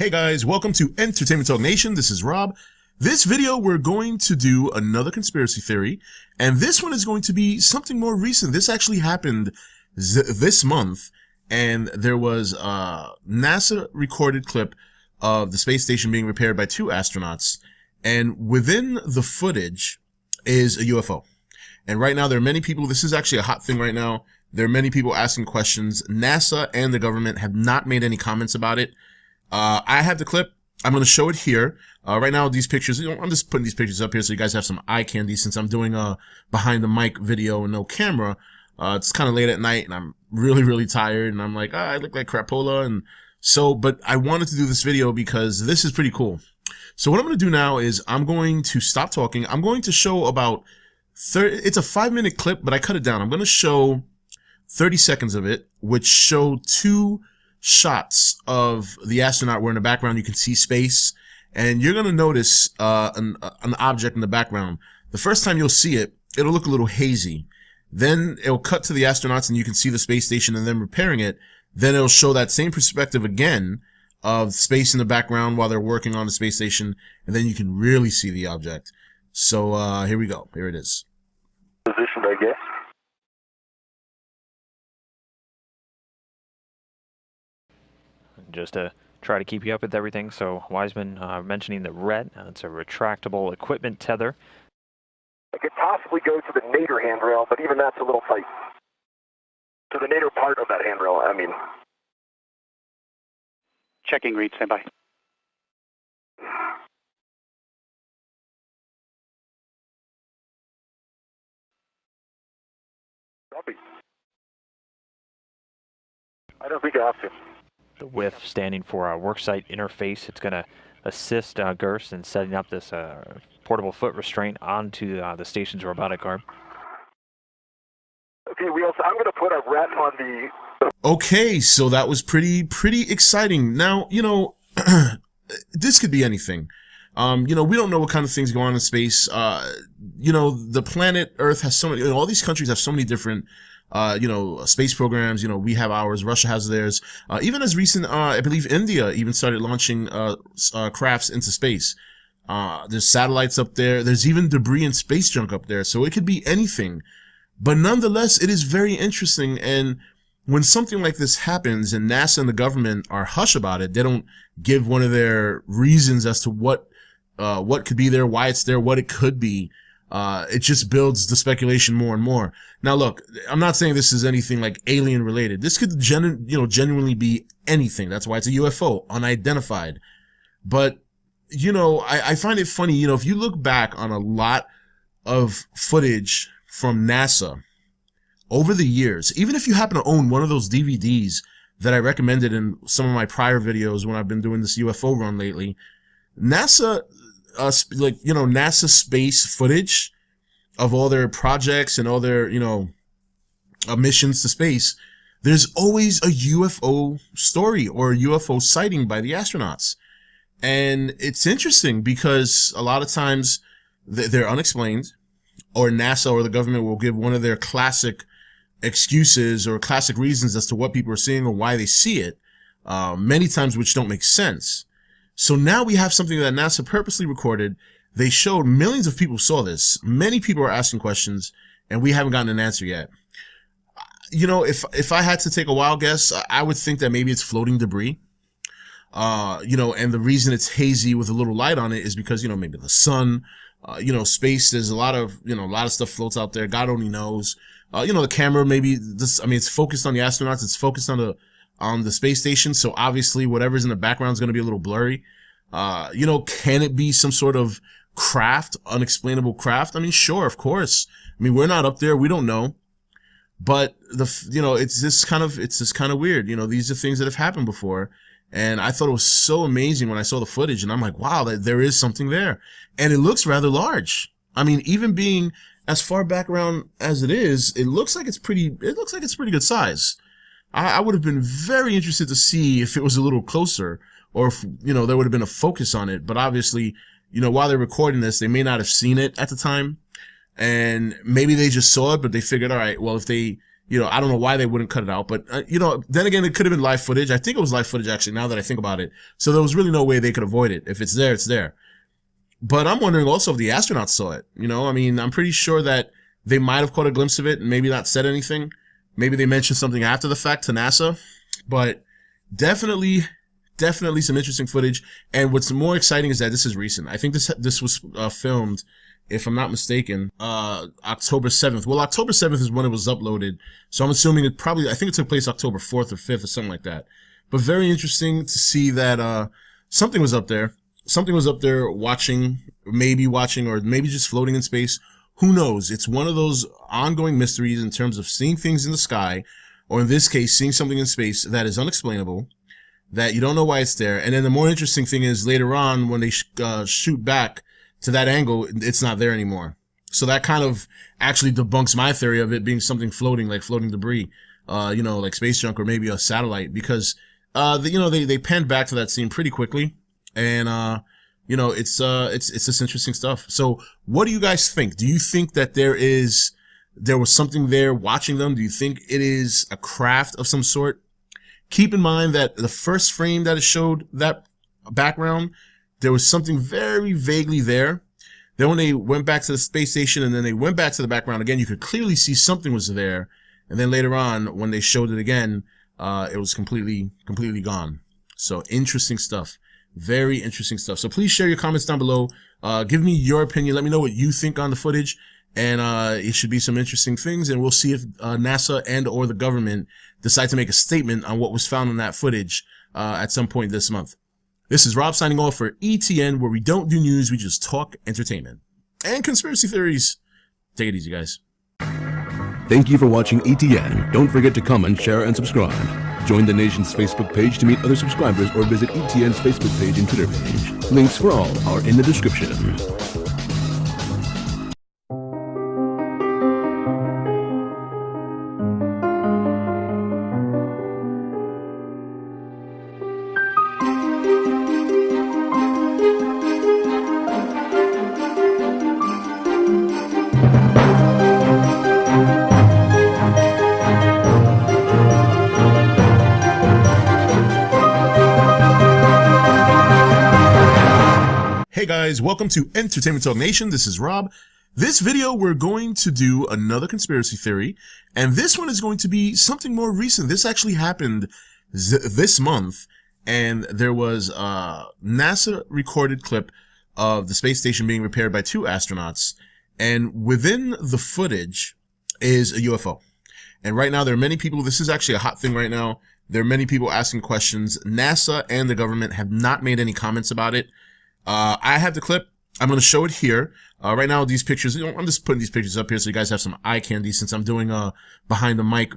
Hey guys, welcome to Entertainment Talk Nation. This is Rob. This video, we're going to do another conspiracy theory, and this one is going to be something more recent. This actually happened this month, and there was a NASA recorded clip of the space station being repaired by two astronauts, and within the footage is a UFO. And right now, there are many people, this is actually a hot thing right now, there are many people asking questions. NASA and the government have not made any comments about it. I have the clip. I'm going to show it here. Right now, these pictures, I'm just putting these pictures up here so you guys have some eye candy since I'm doing a behind the mic video and no camera. It's kind of late at night and I'm really tired and I'm like, I look like crapola. And so, but I wanted to do this video because this is pretty cool. So what I'm going to do now is I'm going to stop talking. I'm going to show about 30, it's a 5-minute clip, but I cut it down. I'm going to show 30 seconds of it, which show two shots of the astronaut where in the background you can see space, and you're going to notice an object in the background. The first time you'll see it, it'll look a little hazy. Then it'll cut to the astronauts and you can see the space station and them repairing it. Then it'll show that same perspective again of space in the background while they're working on the space station, and then you can really see the object. So here we go. Here it is. Position, I guess. Just to try to keep you up with everything, so Wiseman mentioning the red, it's a retractable equipment tether. I could possibly go to the nadir handrail, but even that's a little tight. To the nadir part of that handrail, I mean. Checking read, stand by. Copy. I don't think I have to. The WIF standing for worksite interface. It's going to assist Gerst in setting up this portable foot restraint onto the station's robotic arm. Okay, I'm going to put a rat on the... Okay, so that was pretty exciting. Now, you know, this could be anything. You know, we don't know what kind of things go on in space. You know, the planet Earth has so many, you know, all these countries have so many different you know, space programs. You know, we have ours, Russia has theirs. Even as recent, I believe India even started launching crafts into space. There's satellites up there. There's even debris and space junk up there. So it could be anything. But nonetheless, it is very interesting. And when something like this happens and NASA and the government are hush about it, they don't give one of their reasons as to what could be there, why it's there, what it could be. It just builds the speculation more and more. Now, look, I'm not saying this is anything like alien related. This could genuinely be anything. That's why it's a UFO, unidentified. But, you know, I find it funny, you know, if you look back on a lot of footage from NASA over the years, even if you happen to own one of those DVDs that I recommended in some of my prior videos when I've been doing this UFO run lately, NASA, like, you know, NASA space footage of all their projects and all their, you know, missions to space, there's always a UFO story or a UFO sighting by the astronauts. And it's interesting because a lot of times they're unexplained, or NASA or the government will give one of their classic excuses or classic reasons as to what people are seeing or why they see it, many times which don't make sense. So now we have something that NASA purposely recorded. They showed millions of people saw this. Many people are asking questions, and we haven't gotten an answer yet. You know, if I had to take a wild guess, I would think that maybe it's floating debris. You know, and the reason it's hazy with a little light on it is because, you know, maybe the sun, you know, space, there's a lot of, you know, a lot of stuff floats out there. God only knows. You know, the camera, maybe this, I mean, it's focused on the astronauts. It's focused on the space station. So obviously whatever's in the background is going to be a little blurry. You know, can it be some sort of craft, unexplainable craft? I mean, sure, of course. I mean, we're not up there. We don't know. But you know, it's just kind of weird. You know, these are things that have happened before. And I thought it was so amazing when I saw the footage, and I'm like, wow, there is something there. And it looks rather large. I mean, even being as far back around as it is, it looks like it's pretty good size. I would have been very interested to see if it was a little closer, or if, you know, there would have been a focus on it. But obviously, you know, while they're recording this, they may not have seen it at the time, and maybe they just saw it, but they figured, all right, well, if they You know, I don't know why they wouldn't cut it out, but you know, then again, it could have been live footage. I think it was live footage actually, now that I think about it. So there was really no way they could avoid it. If it's there, it's there. But I'm wondering also if the astronauts saw it. You know, I mean, I'm pretty sure that they might have caught a glimpse of it and maybe not said anything. Maybe they mentioned something after the fact to NASA, but definitely some interesting footage. And what's more exciting is that this is recent. I think this was filmed, if I'm not mistaken, October 7th. Well, October 7th is when it was uploaded. So I'm assuming I think it took place October 4th or 5th or something like that. But very interesting to see that, something was up there. Something was up there watching, or maybe just floating in space. Who knows? It's one of those ongoing mysteries in terms of seeing things in the sky, or in this case, seeing something in space that is unexplainable, that you don't know why it's there. And then the more interesting thing is later on when they shoot back to that angle, it's not there anymore. So that kind of actually debunks my theory of it being something floating, like floating debris, you know, like space junk or maybe a satellite, because, you know, they panned back to that scene pretty quickly. And, you know, it's just interesting stuff. So what do you guys think? Do you think that there was something there watching them? Do you think it is a craft of some sort? Keep in mind that the first frame that it showed that background, there was something very vaguely there. Then when they went back to the space station and then they went back to the background again, you could clearly see something was there. And then later on, when they showed it again, it was completely gone. So interesting stuff. Very interesting stuff. So please share your comments down below. Give me your opinion. Let me know what you think on the footage. And it should be some interesting things. And we'll see if NASA and or the government decide to make a statement on what was found in that footage at some point this month. This is Rob signing off for ETN, where we don't do news, we just talk entertainment and conspiracy theories. Take it easy, guys. Thank you for watching ETN. Don't forget to comment, share, and subscribe. Join the nation's Facebook page to meet other subscribers or visit ETN's Facebook page and Twitter page. Links for all are in the description. Hey guys, welcome to Entertainment Talk Nation. This is Rob. This video, we're going to do another conspiracy theory, and this one is going to be something more recent. This actually happened this month, and there was a NASA recorded clip of the space station being repaired by 2 astronauts, and within the footage is a UFO. And right now there are many people, this is actually a hot thing right now, there are many people asking questions. NASA and the government have not made any comments about it. I have the clip. I'm going to show it here. Right now, these pictures, I'm just putting these pictures up here so you guys have some eye candy since I'm doing behind the mic